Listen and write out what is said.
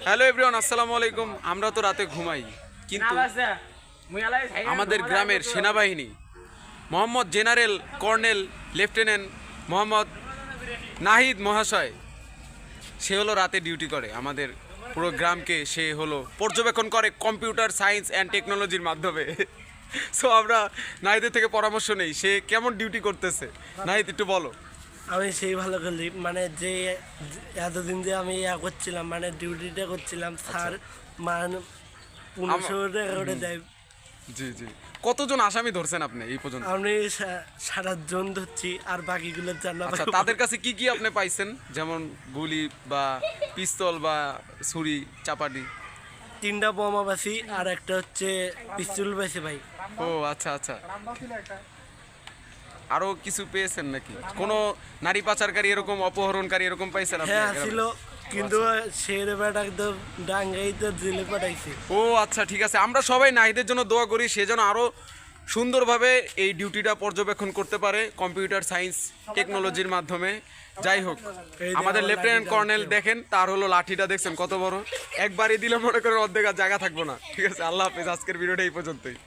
Hello everyone, আসসালামু আলাইকুম। আমরা তো রাতে ঘুমাই, কিন্তু আমাদের গ্রামের সেনাবাহিনী Mohammad general colonel lieutenant Mohammad Nahid মহাশয়, সে হলো রাতে ডিউটি করে আমাদের পুরো গ্রামকে। সে হলো পর্যবেক্ষণ করে কম্পিউটার সায়েন্স অ্যান্ড টেকনোলজির মাধ্যমে। সো আমরা নাহিদের থেকে পরামর্শ নেই, সে কেমন ডিউটি করতেছে। নাহিদ, একটু বলো। আমি সেই ভালো করি, মানে যে এতদিন যে আমি করছিলাম, মানে ডিউটিটা করছিলাম স্যার, মানে 15 করে দেয়। জি জি, কতজন আসামি ধরছেন আপনি এই পর্যন্ত? আমি 7 জন ধরছি, আর বাকিগুলো জানা। আচ্ছা, তাদের কাছে কি কি আপনি পাইছেন, যেমন গুলি বা পিস্তল বা ছুরি চাপাটি? 3টা বোমা পাইছি, আর একটা হচ্ছে পিস্তল পাইছি ভাই। ও আচ্ছা আচ্ছা, আরো কিছু পেয়েছেন নাকি? কোনো নারী পাচারকারী এরকম অপহরণকারী এরকম পাইছেন আপনি? হ্যাঁ ছিল, কিন্তু সেরে বেটা একদম ডাঙ্গাই তো জেলে পাঠাইছে। ও আচ্ছা, ঠিক আছে। আমরা সবাই নাহিদের জন্য দোয়া করি, সে যেন আরো সুন্দরভাবে এই ডিউটিটা পর্যবেক্ষণ করতে পারে কম্পিউটার সায়েন্স টেকনোলজির মাধ্যমে। যাই হোক, আমাদের লেফটেন্যান্ট কর্নেল দেখেন, তার হলো লাঠিটা দেখছেন কত বড়, একবারই দিলে মনে করেন অর্ধেক আর জায়গা থাকবো না। ঠিক আছে, আল্লাহ হাফেজ। আজকের ভিডিওটা এই পর্যন্তই।